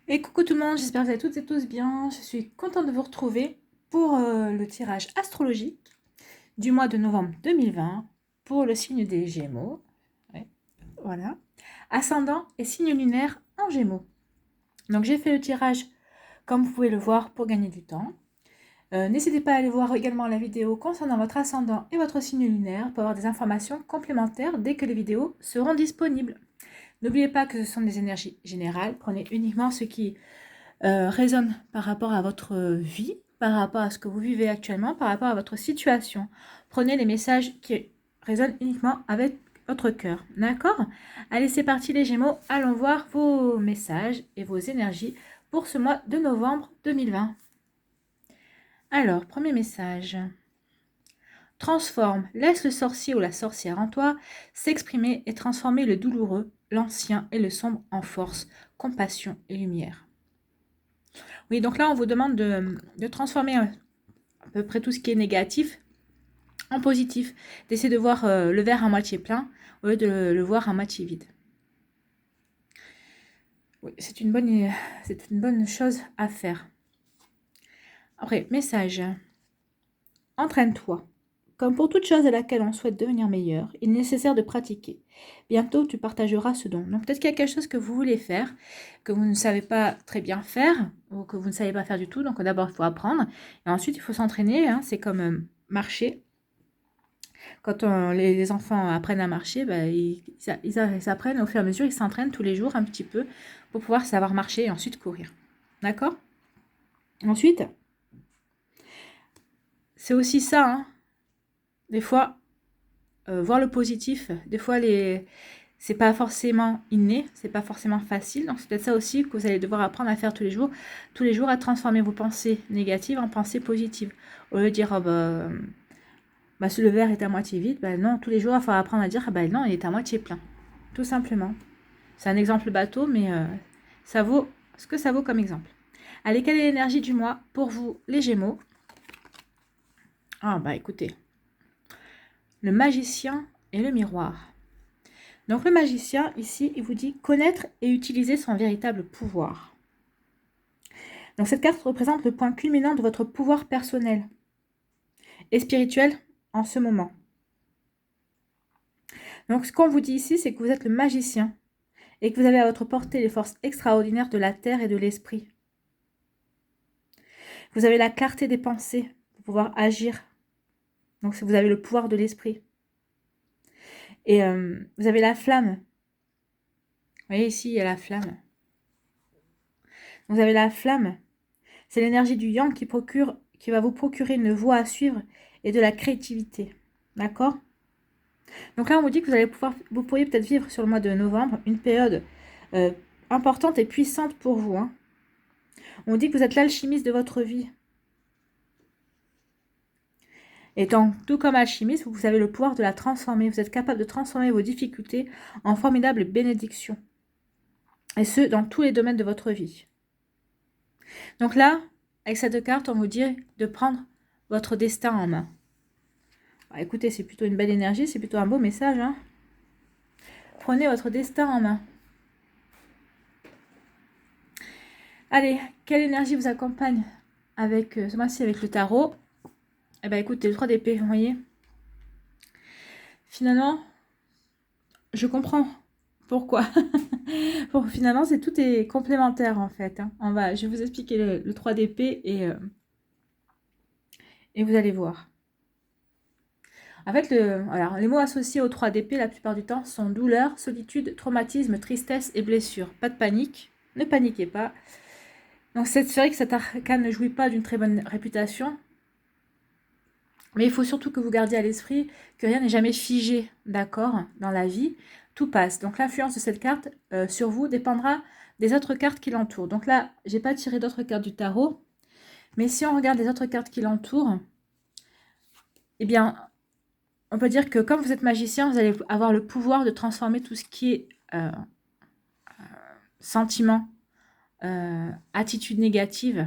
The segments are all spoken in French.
Et coucou tout le monde, j'espère que vous allez toutes et tous bien. Je suis contente de vous retrouver pour le tirage astrologique du mois de novembre 2020 pour le signe des Gémeaux. Ouais, voilà. Ascendant et signe lunaire en Gémeaux. Donc j'ai fait le tirage comme vous pouvez le voir pour gagner du temps. N'hésitez pas à aller voir également la vidéo concernant votre ascendant et votre signe lunaire pour avoir des informations complémentaires dès que les vidéos seront disponibles. N'oubliez pas que ce sont des énergies générales. Prenez uniquement ce qui résonne par rapport à votre vie, par rapport à ce que vous vivez actuellement, par rapport à votre situation. Prenez les messages qui résonnent uniquement avec votre cœur. D'accord? Allez, c'est parti les Gémeaux. Allons voir vos messages et vos énergies pour ce mois de novembre 2020. Alors, premier message. Transforme, laisse le sorcier ou la sorcière en toi s'exprimer et transformer le douloureux, l'ancien et le sombre en force, compassion et lumière. Oui, donc là, on vous demande de transformer à peu près tout ce qui est négatif en positif, d'essayer de voir le verre à moitié plein au lieu de le voir à moitié vide. Oui, c'est une bonne chose à faire. Après, message. Entraîne-toi. Comme pour toute chose à laquelle on souhaite devenir meilleur, il est nécessaire de pratiquer. Bientôt, tu partageras ce don. Donc peut-être qu'il y a quelque chose que vous voulez faire, que vous ne savez pas très bien faire, ou que vous ne savez pas faire du tout. Donc d'abord, il faut apprendre. Et ensuite, il faut s'entraîner. Hein. C'est comme marcher. Quand les enfants apprennent à marcher, bah, ils apprennent au fur et à mesure, ils s'entraînent tous les jours un petit peu pour pouvoir savoir marcher et ensuite courir. D'accord? Ensuite, c'est aussi ça, hein. Des fois, voir le positif, des fois, c'est pas forcément inné, c'est pas forcément facile. Donc, c'est peut-être ça aussi que vous allez devoir apprendre à faire tous les jours à transformer vos pensées négatives en pensées positives. Au lieu de dire, oh, si le verre est à moitié vide, non, tous les jours, il faut apprendre à dire, non, il est à moitié plein. Tout simplement. C'est un exemple bateau, mais ça vaut ce que ça vaut comme exemple. Allez, quelle est l'énergie du mois pour vous, les Gémeaux? Ah, écoutez. Le magicien et le miroir. Donc, le magicien, ici, il vous dit connaître et utiliser son véritable pouvoir. Donc, cette carte représente le point culminant de votre pouvoir personnel et spirituel en ce moment. Donc, ce qu'on vous dit ici, c'est que vous êtes le magicien et que vous avez à votre portée les forces extraordinaires de la terre et de l'esprit. Vous avez la clarté des pensées pour pouvoir agir. Donc, vous avez le pouvoir de l'esprit. Et vous avez la flamme. Vous voyez ici, il y a la flamme. Vous avez la flamme. C'est l'énergie du yang qui va vous procurer une voie à suivre et de la créativité. D'accord? Donc là, on vous dit que vous pourriez peut-être vivre sur le mois de novembre une période importante et puissante pour vous. Hein. On dit que vous êtes l'alchimiste de votre vie. Et donc, tout comme alchimiste, vous avez le pouvoir de la transformer. Vous êtes capable de transformer vos difficultés en formidables bénédictions. Et ce, dans tous les domaines de votre vie. Donc là, avec ces deux cartes, on vous dit de prendre votre destin en main. Écoutez, c'est plutôt une belle énergie, c'est plutôt un beau message. Hein. Prenez votre destin en main. Allez, quelle énergie vous accompagne avec ce mois-ci avec le tarot? Eh bien, écoutez, le 3 d'épée, vous voyez. Finalement, je comprends pourquoi. Bon, finalement, tout est complémentaire en fait. Hein. Je vais vous expliquer le 3 d'épée et vous allez voir. En fait, les mots associés au 3 d'épée, la plupart du temps, sont douleur, solitude, traumatisme, tristesse et blessure. Pas de panique, ne paniquez pas. Donc, c'est vrai que cet arcane ne jouit pas d'une très bonne réputation. Mais il faut surtout que vous gardiez à l'esprit que rien n'est jamais figé, d'accord, dans la vie. Tout passe. Donc, l'influence de cette carte sur vous dépendra des autres cartes qui l'entourent. Donc là, j'ai pas tiré d'autres cartes du tarot. Mais si on regarde les autres cartes qui l'entourent, eh bien, on peut dire que comme vous êtes magicien, vous allez avoir le pouvoir de transformer tout ce qui est sentiment, attitude négative.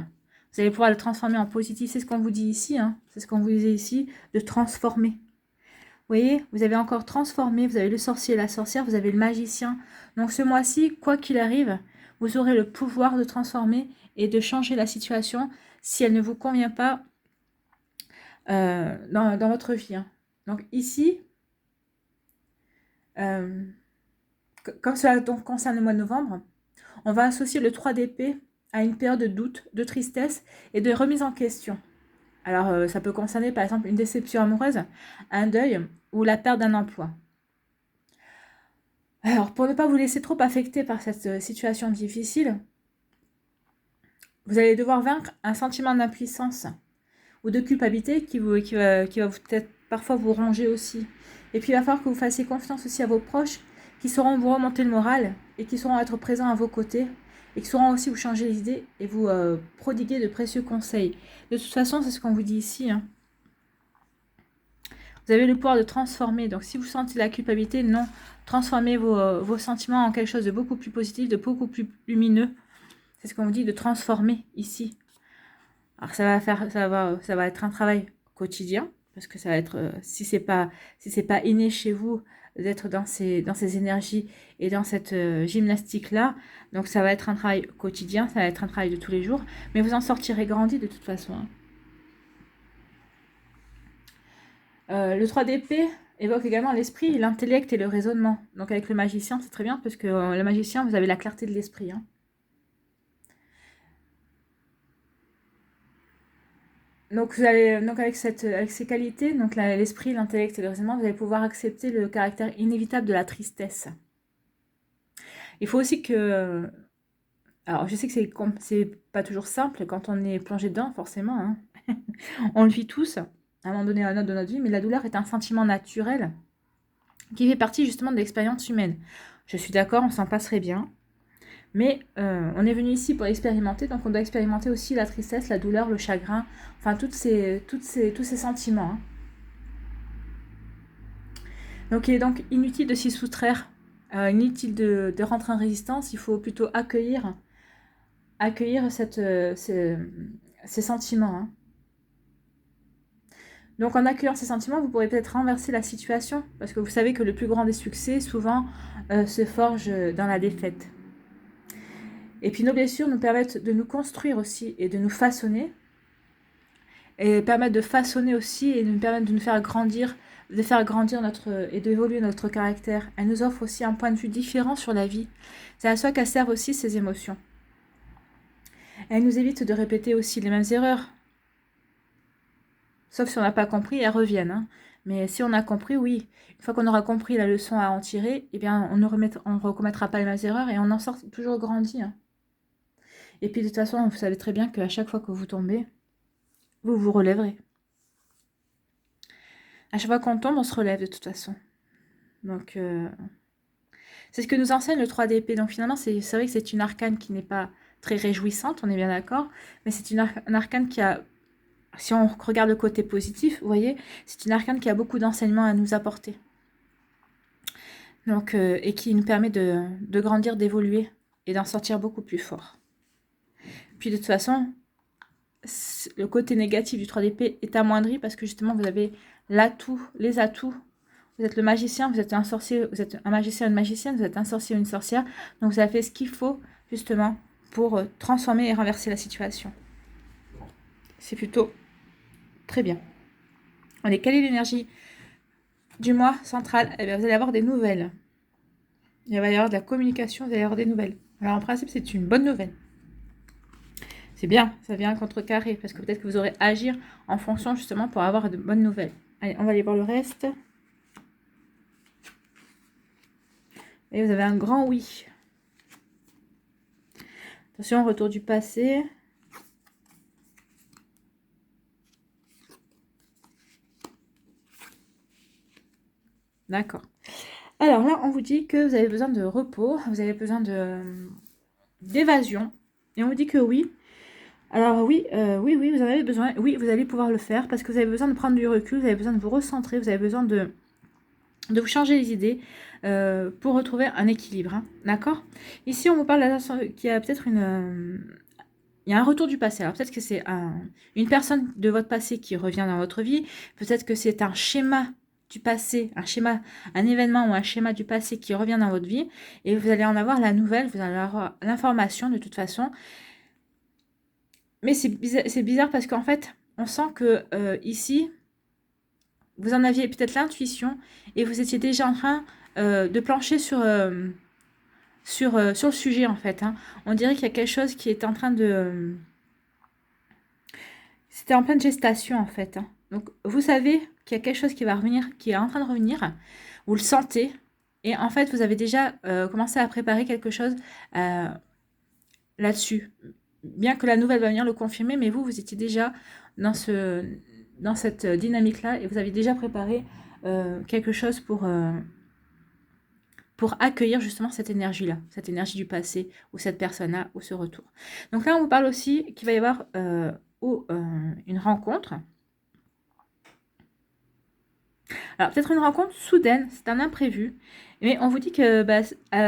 Vous allez pouvoir le transformer en positif. C'est ce qu'on vous dit ici. Hein. C'est ce qu'on vous disait ici, de transformer. Vous voyez, vous avez encore transformé. Vous avez le sorcier et la sorcière. Vous avez le magicien. Donc ce mois-ci, quoi qu'il arrive, vous aurez le pouvoir de transformer et de changer la situation si elle ne vous convient pas dans votre vie. Hein. Donc ici, comme cela donc concerne le mois de novembre, on va associer le 3 d'épée à une période de doute, de tristesse et de remise en question. Alors, ça peut concerner par exemple une déception amoureuse, un deuil ou la perte d'un emploi. Alors, pour ne pas vous laisser trop affecter par cette situation difficile, vous allez devoir vaincre un sentiment d'impuissance ou de culpabilité qui va peut-être parfois vous ronger aussi. Et puis, il va falloir que vous fassiez confiance aussi à vos proches qui sauront vous remonter le moral et qui sauront être présents à vos côtés et qui sauront aussi vous changer les idées et vous prodiguer de précieux conseils. De toute façon, c'est ce qu'on vous dit ici. Hein. Vous avez le pouvoir de transformer. Donc, si vous sentez la culpabilité, non. Transformez vos sentiments en quelque chose de beaucoup plus positif, de beaucoup plus lumineux. C'est ce qu'on vous dit de transformer ici. Alors, ça va être un travail quotidien. Parce que ça va être, si c'est pas inné chez vous, d'être dans ces énergies et dans cette gymnastique-là. Donc, ça va être un travail quotidien, ça va être un travail de tous les jours. Mais vous en sortirez grandi de toute façon. Hein. Le 3 d'épée évoque également l'esprit, l'intellect et le raisonnement. Donc avec le magicien, c'est très bien parce que le magicien, vous avez la clarté de l'esprit. Hein. Donc avec ces qualités, donc l'esprit, l'intellect et le raisonnement, vous allez pouvoir accepter le caractère inévitable de la tristesse. Il faut aussi que... Alors je sais que c'est pas toujours simple quand on est plongé dedans, forcément. Hein. On le vit tous à un moment donné ou à un autre de notre vie, mais la douleur est un sentiment naturel qui fait partie justement de l'expérience humaine. Je suis d'accord, on s'en passerait bien, mais on est venu ici pour expérimenter, donc on doit expérimenter aussi la tristesse, la douleur, le chagrin, enfin tous ces sentiments. Hein. Donc il est donc inutile de s'y soustraire, inutile de rentrer en résistance, il faut plutôt accueillir ces sentiments. Hein. Donc en accueillant ces sentiments, vous pourrez peut-être renverser la situation, parce que vous savez que le plus grand des succès, souvent, se forge dans la défaite. Et puis nos blessures nous permettent de nous construire aussi et de nous façonner, et permettent de façonner aussi et nous permettent de nous faire grandir, et d'évoluer notre caractère. Elles nous offrent aussi un point de vue différent sur la vie. C'est à ça qu'elles servent aussi ces émotions. Elles nous évitent de répéter aussi les mêmes erreurs. Sauf si on n'a pas compris, elles reviennent. Hein. Mais si on a compris, oui. Une fois qu'on aura compris la leçon à en tirer, eh bien, on ne recommettra pas les mêmes erreurs et on en sort toujours grandi. Hein. Et puis de toute façon, vous savez très bien qu'à chaque fois que vous tombez, vous vous relèverez. À chaque fois qu'on tombe, on se relève de toute façon. Donc, c'est ce que nous enseigne le 3 d'épée. Donc finalement, c'est vrai que c'est une arcane qui n'est pas très réjouissante, on est bien d'accord. Mais c'est une arcane qui a... Si on regarde le côté positif, vous voyez, c'est une arcane qui a beaucoup d'enseignements à nous apporter. Donc, et qui nous permet de grandir, d'évoluer et d'en sortir beaucoup plus fort. Puis de toute façon, le côté négatif du 3 d'épée est amoindri parce que justement, vous avez les atouts. Vous êtes le magicien, vous êtes un sorcier, vous êtes un magicien, une magicienne, vous êtes un sorcier, une sorcière. Donc vous avez fait ce qu'il faut justement pour transformer et renverser la situation. C'est plutôt très bien. Allez, quelle est l'énergie du mois central? Eh bien, vous allez avoir des nouvelles. Il va y avoir de la communication, vous allez avoir des nouvelles. Alors en principe, c'est une bonne nouvelle. C'est bien, ça vient contrecarrer, parce que peut-être que vous aurez à agir en fonction justement pour avoir de bonnes nouvelles. Allez, on va aller voir le reste. Et vous avez un grand oui. Attention, retour du passé. D'accord. Alors là, on vous dit que vous avez besoin de repos, vous avez besoin d'évasion. Et on vous dit que oui. Alors oui, oui, vous en avez besoin. Oui, vous allez pouvoir le faire parce que vous avez besoin de prendre du recul, vous avez besoin de vous recentrer, vous avez besoin de vous changer les idées pour retrouver un équilibre. Hein, d'accord? Ici, on vous parle qu'il y a peut-être il y a un retour du passé. Alors peut-être que c'est une personne de votre passé qui revient dans votre vie. Peut-être que c'est un schéma du passé, un schéma, un événement ou un schéma du passé qui revient dans votre vie, et vous allez en avoir la nouvelle, vous allez avoir l'information de toute façon. Mais c'est bizarre parce qu'en fait, on sent que ici, vous en aviez peut-être l'intuition et vous étiez déjà en train de plancher sur le sujet en fait. Hein. On dirait qu'il y a quelque chose qui est en train de... C'était en pleine gestation en fait. Hein. Donc vous savez qu'il y a quelque chose qui va revenir, qui est en train de revenir. Vous le sentez. Et en fait, vous avez déjà commencé à préparer quelque chose là-dessus. Bien que la nouvelle va venir le confirmer, mais vous étiez déjà dans, dans cette dynamique-là et vous avez déjà préparé quelque chose pour accueillir justement cette énergie-là, cette énergie du passé, ou cette personne-là, ou ce retour. Donc là, on vous parle aussi qu'il va y avoir une rencontre. Alors, peut-être une rencontre soudaine, c'est un imprévu, mais on vous dit que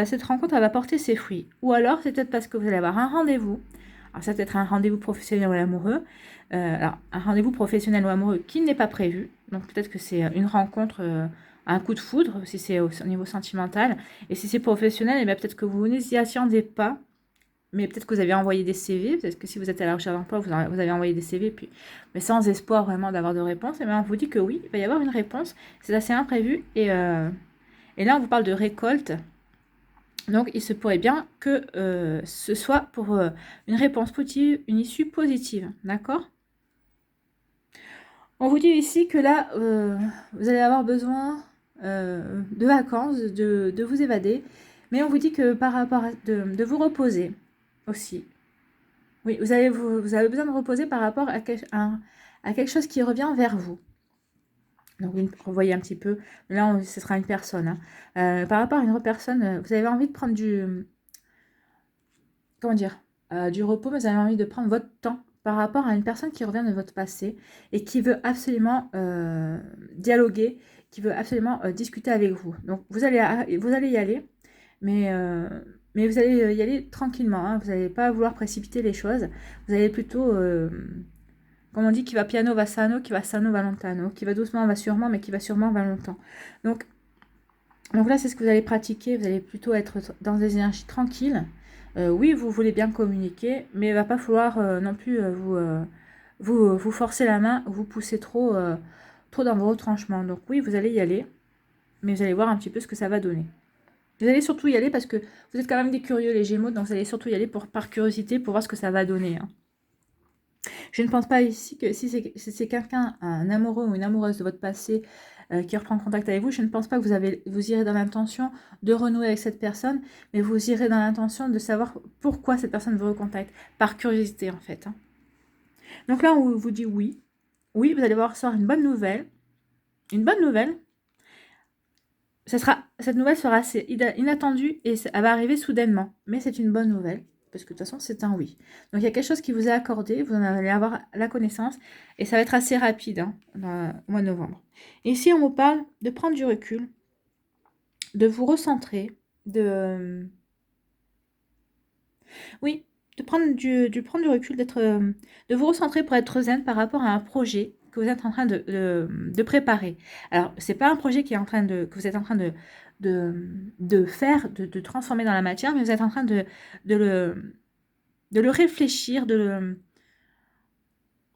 cette rencontre, elle va porter ses fruits. Ou alors, c'est peut-être parce que vous allez avoir un rendez-vous. Alors, ça peut être un rendez-vous professionnel ou amoureux. Alors, un rendez-vous professionnel ou amoureux qui n'est pas prévu. Donc, peut-être que c'est une rencontre, un coup de foudre, si c'est au niveau sentimental. Et si c'est professionnel, peut-être que vous n'y attendez pas. Mais peut-être que vous avez envoyé des CV, peut-être que si vous êtes à la recherche d'emploi, vous avez envoyé des CV, puis, mais sans espoir vraiment d'avoir de réponse. Et bien on vous dit que oui, il va y avoir une réponse. C'est assez imprévu. Et là, on vous parle de récolte. Donc, il se pourrait bien que ce soit pour une réponse positive, une issue positive. D'accord? On vous dit ici que là, vous allez avoir besoin de vacances, de vous évader. Mais on vous dit que par rapport à de vous reposer aussi. Oui, vous avez besoin de reposer par rapport à quelque chose qui revient vers vous. Donc, vous voyez un petit peu, là, ce sera une personne. Hein. Par rapport à une autre personne, vous avez envie de prendre comment dire, du repos, mais vous avez envie de prendre votre temps par rapport à une personne qui revient de votre passé et qui veut absolument dialoguer, qui veut absolument discuter avec vous. Donc, vous allez y aller, mais vous allez y aller tranquillement. Hein. Vous n'allez pas vouloir précipiter les choses. Vous allez plutôt, comme on dit, qui va piano va sano, qui va sano va lontano, qui va doucement va sûrement, mais qui va sûrement va longtemps. Donc là, c'est ce que vous allez pratiquer. Vous allez plutôt être dans des énergies tranquilles. Oui, vous voulez bien communiquer, mais il ne va pas falloir non plus vous forcer la main, vous pousser trop dans vos retranchements. Donc oui, vous allez y aller, mais vous allez voir un petit peu ce que ça va donner. Vous allez surtout y aller parce que vous êtes quand même des curieux, les Gémeaux, donc vous allez surtout y aller par curiosité, pour voir ce que ça va donner. Hein. Je ne pense pas ici que si c'est quelqu'un, un amoureux ou une amoureuse de votre passé, qui reprend contact avec vous, je ne pense pas que vous irez dans l'intention de renouer avec cette personne, mais vous irez dans l'intention de savoir pourquoi cette personne vous recontacte, par curiosité en fait. Hein. Donc là, on vous dit oui. Oui, vous allez voir recevoir une bonne nouvelle. Une bonne nouvelle. Cette nouvelle sera assez inattendue et elle va arriver soudainement, mais c'est une bonne nouvelle. Parce que de toute façon, c'est un oui. Donc, il y a quelque chose qui vous est accordé, vous en allez avoir la connaissance, et ça va être assez rapide au mois de novembre. Et ici, on vous parle de prendre du recul, de vous recentrer, oui, de prendre du recul, de vous recentrer pour être zen par rapport à un projet que vous êtes en train de préparer. Alors, c'est pas un projet que vous êtes en train de faire, de transformer dans la matière, mais vous êtes en train de le réfléchir,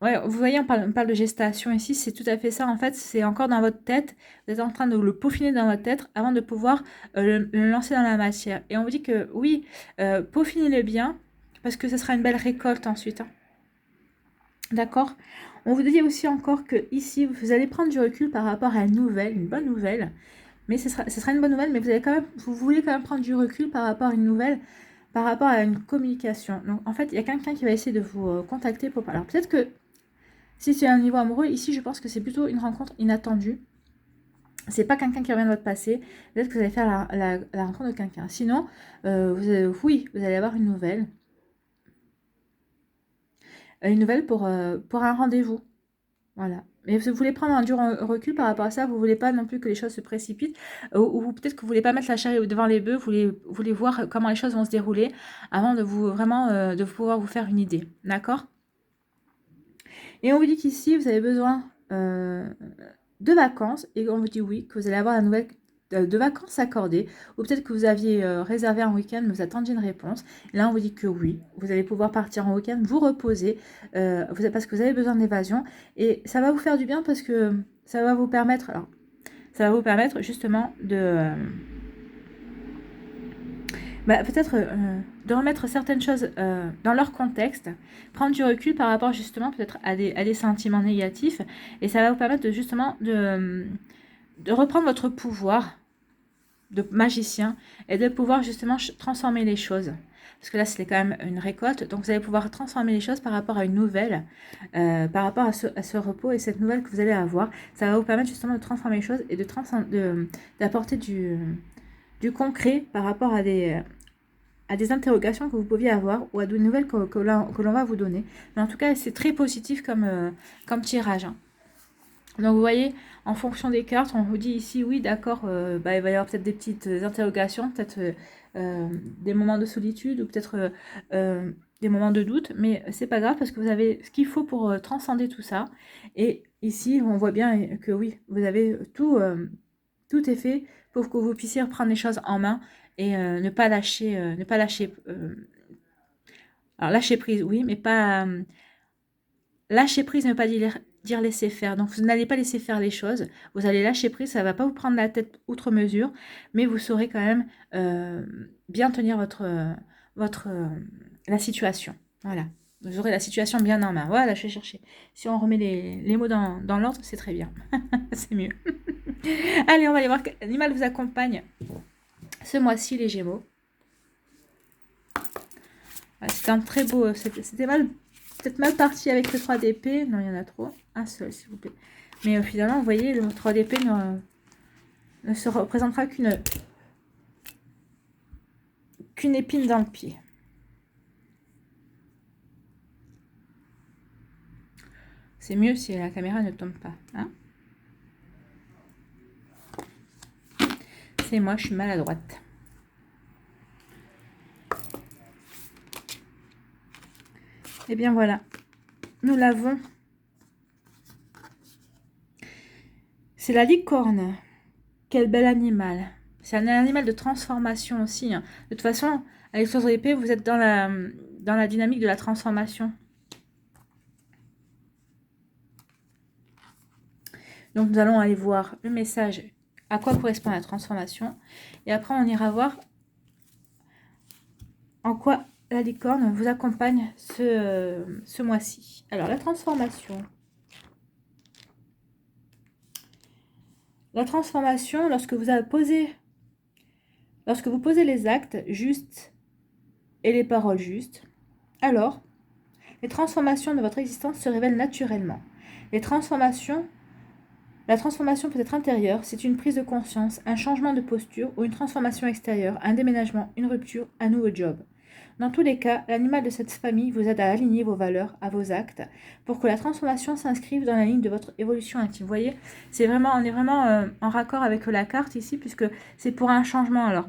Ouais, vous voyez, on parle de gestation ici, c'est tout à fait ça. En fait, c'est encore dans votre tête. Vous êtes en train de le peaufiner dans votre tête avant de pouvoir le lancer dans la matière. Et on vous dit que oui, peaufinez-le bien, parce que ce sera une belle récolte ensuite. Hein. D'accord? On vous dit aussi encore que ici, vous allez prendre du recul par rapport à une bonne nouvelle. Mais ce sera une bonne nouvelle, mais vous voulez quand même prendre du recul par rapport à une nouvelle, par rapport à une communication. Donc, en fait, il y a quelqu'un qui va essayer de vous contacter pour... Alors, peut-être que si c'est un niveau amoureux, ici, je pense que c'est plutôt une rencontre inattendue. C'est pas quelqu'un qui revient de votre passé. Peut-être que vous allez faire la rencontre de quelqu'un. Sinon, oui, vous allez avoir une nouvelle. Une nouvelle pour un rendez-vous. Voilà. Mais vous voulez prendre un dur recul par rapport à ça. Vous voulez pas non plus que les choses se précipitent. Ou peut-être que vous voulez pas mettre la charrue devant les bœufs. Vous voulez voir comment les choses vont se dérouler avant de de pouvoir vous faire une idée. D'accord? Et on vous dit qu'ici, vous avez besoin de vacances et on vous dit oui, que vous allez avoir la nouvelle de vacances accordées, ou peut-être que vous aviez réservé un week-end, mais vous attendiez une réponse. Et là, on vous dit que oui, vous allez pouvoir partir en week-end, vous reposer, parce que vous avez besoin d'évasion. Et ça va vous faire du bien parce que ça va vous permettre, alors, ça va vous permettre justement peut-être de remettre certaines choses dans leur contexte, prendre du recul par rapport justement peut-être à des sentiments négatifs. Et ça va vous permettre justement de reprendre votre pouvoir de magicien et de pouvoir justement transformer les choses. Parce que là, c'est quand même une récolte. Donc, vous allez pouvoir transformer les choses par rapport à une nouvelle, par rapport à ce repos et cette nouvelle que vous allez avoir. Ça va vous permettre justement de transformer les choses et d'apporter du concret par rapport à des interrogations que vous pouviez avoir ou à de nouvelles que l'on va vous donner. Mais en tout cas, c'est très positif comme tirage. Hein. Donc vous voyez, en fonction des cartes, on vous dit ici, oui, d'accord, il va y avoir peut-être des petites interrogations, peut-être des moments de solitude ou peut-être des moments de doute, mais c'est pas grave parce que vous avez ce qu'il faut pour transcender tout ça. Et ici, on voit bien que oui, vous avez tout est fait pour que vous puissiez reprendre les choses en main et ne pas lâcher, alors lâcher prise, oui, mais pas lâcher prise, ne pas dire laisser faire. Donc, vous n'allez pas laisser faire les choses. Vous allez lâcher prise. Ça ne va pas vous prendre la tête outre mesure. Mais vous saurez quand même bien tenir la situation. Voilà. Vous aurez la situation bien en main. Voilà, je vais chercher. Si on remet les mots dans l'ordre, c'est très bien. C'est mieux. Allez, on va aller voir quel animal vous accompagne ce mois-ci, les Gémeaux. C'était un très beau... C'était peut-être mal parti avec le 3 d'épée. Non, il y en a trop. Un seul, s'il vous plaît. Mais finalement, vous voyez, le 3 d'épée ne se représentera qu'une épine dans le pied. C'est mieux si la caméra ne tombe pas. Hein, c'est moi, je suis maladroite. Et bien voilà. Nous l'avons. C'est la licorne. Quel bel animal. C'est un animal de transformation aussi. Hein. De toute façon, avec le 3 d'épée, vous êtes dans la dynamique de la transformation. Donc, nous allons aller voir le message, à quoi correspond la transformation. Et après, on ira voir en quoi la licorne vous accompagne ce mois-ci. Alors, la transformation. La transformation, lorsque vous posez les actes justes et les paroles justes, alors, les transformations de votre existence se révèlent naturellement. La transformation peut être intérieure, c'est une prise de conscience, un changement de posture ou une transformation extérieure, un déménagement, une rupture, un nouveau job. Dans tous les cas, l'animal de cette famille vous aide à aligner vos valeurs à vos actes pour que la transformation s'inscrive dans la ligne de votre évolution intime. Vous voyez, on est vraiment en raccord avec la carte ici puisque c'est pour un changement. Alors,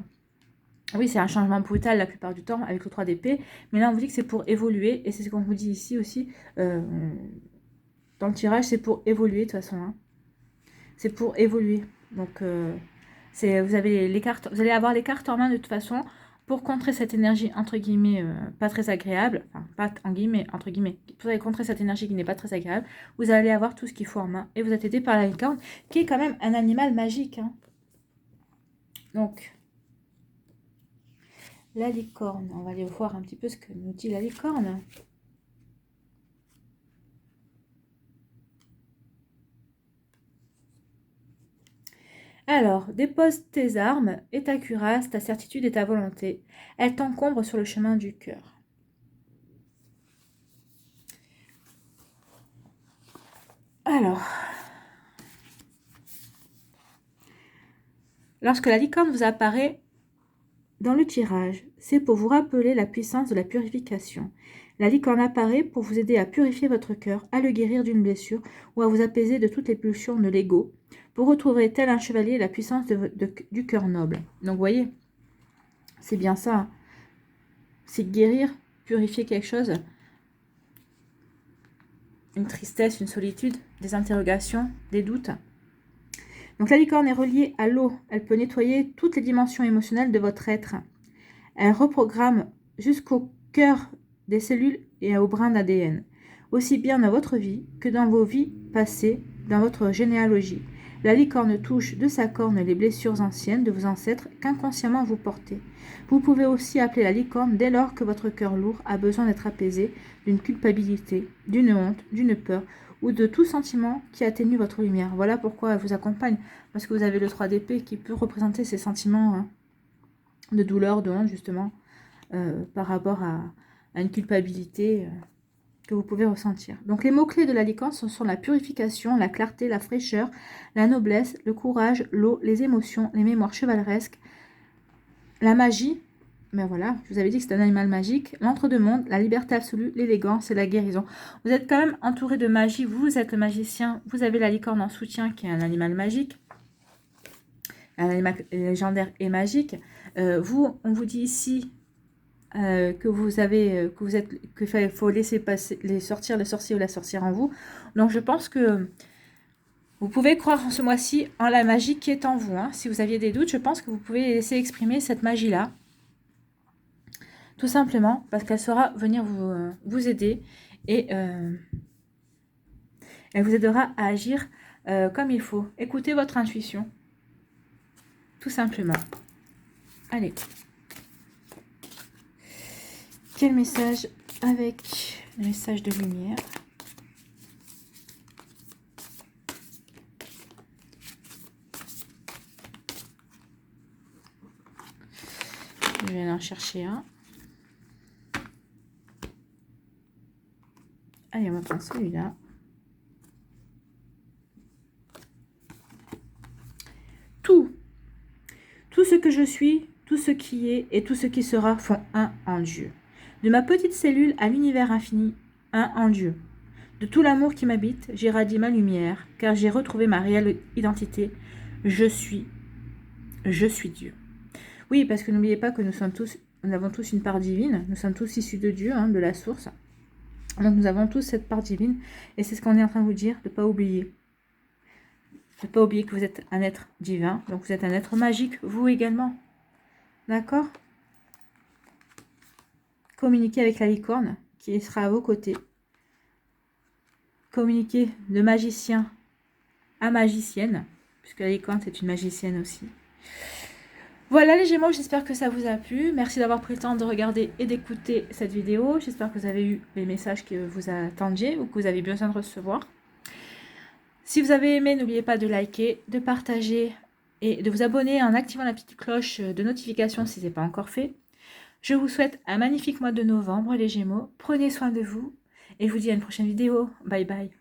oui, c'est un changement brutal la plupart du temps avec le 3 d'épée, mais là on vous dit que c'est pour évoluer et c'est ce qu'on vous dit ici aussi dans le tirage, c'est pour évoluer de toute façon. Hein. C'est pour évoluer. Donc, vous avez les cartes, vous allez avoir les cartes en main de toute façon pour contrer cette énergie entre guillemets pas très agréable. Enfin, pas en guillemets, entre guillemets. Vous allez contrer cette énergie qui n'est pas très agréable. Vous allez avoir tout ce qu'il faut en main et vous êtes aidé par la licorne qui est quand même un animal magique. Hein. Donc, la licorne, on va aller voir un petit peu ce que nous dit la licorne. Alors, dépose tes armes et ta cuirasse, ta certitude et ta volonté. Elle t'encombre sur le chemin du cœur. Alors, lorsque la licorne vous apparaît dans le tirage, c'est pour vous rappeler la puissance de la purification. La licorne apparaît pour vous aider à purifier votre cœur, à le guérir d'une blessure ou à vous apaiser de toutes les pulsions de l'ego, pour retrouver tel un chevalier la puissance du cœur noble. Donc, vous voyez, c'est bien ça. C'est guérir, purifier quelque chose. Une tristesse, une solitude, des interrogations, des doutes. Donc la licorne est reliée à l'eau. Elle peut nettoyer toutes les dimensions émotionnelles de votre être. Elle reprogramme jusqu'au cœur des cellules et au brin d'ADN, aussi bien dans votre vie que dans vos vies passées, dans votre généalogie. La licorne touche de sa corne les blessures anciennes de vos ancêtres qu'inconsciemment vous portez. Vous pouvez aussi appeler la licorne dès lors que votre cœur lourd a besoin d'être apaisé d'une culpabilité, d'une honte, d'une peur ou de tout sentiment qui atténue votre lumière. Voilà pourquoi elle vous accompagne, parce que vous avez le 3 d'épée qui peut représenter ces sentiments de douleur, de honte justement, par rapport à une culpabilité que vous pouvez ressentir. Donc les mots-clés de la licorne sont la purification, la clarté, la fraîcheur, la noblesse, le courage, l'eau, les émotions, les mémoires chevaleresques, la magie, mais voilà, je vous avais dit que c'est un animal magique, l'entre-deux-mondes, la liberté absolue, l'élégance et la guérison. Vous êtes quand même entouré de magie, vous êtes le magicien, vous avez la licorne en soutien qui est un animal magique, un animal légendaire et magique. Vous, on vous dit ici que vous avez, qu'il faut laisser passer, sortir le sorcier ou la sorcière en vous. Donc je pense que vous pouvez croire en ce mois-ci en la magie qui est en vous. Hein. Si vous aviez des doutes, je pense que vous pouvez laisser exprimer cette magie-là. Tout simplement parce qu'elle saura venir vous aider et elle vous aidera à agir comme il faut. Écoutez votre intuition. Tout simplement. Allez. Quel message avec le message de lumière? Je vais en chercher un. Allez, on va prendre celui-là. Tout ce que je suis, tout ce qui est et tout ce qui sera font un en Dieu. De ma petite cellule à l'univers infini, un en Dieu. De tout l'amour qui m'habite, j'irradie ma lumière, car j'ai retrouvé ma réelle identité. Je suis Dieu. Oui, parce que n'oubliez pas que nous avons tous une part divine, nous sommes tous issus de Dieu, hein, de la source. Donc nous avons tous cette part divine, et c'est ce qu'on est en train de vous dire, de ne pas oublier. Ne pas oublier que vous êtes un être divin, donc vous êtes un être magique, vous également. D'accord? Communiquez avec la licorne qui sera à vos côtés. Communiquez de magicien à magicienne, puisque la licorne c'est une magicienne aussi. Voilà les Gémeaux, j'espère que ça vous a plu. Merci d'avoir pris le temps de regarder et d'écouter cette vidéo. J'espère que vous avez eu les messages que vous attendiez ou que vous avez besoin de recevoir. Si vous avez aimé, n'oubliez pas de liker, de partager et de vous abonner en activant la petite cloche de notification si ce n'est pas encore fait. Je vous souhaite un magnifique mois de novembre les Gémeaux. Prenez soin de vous et je vous dis à une prochaine vidéo. Bye bye.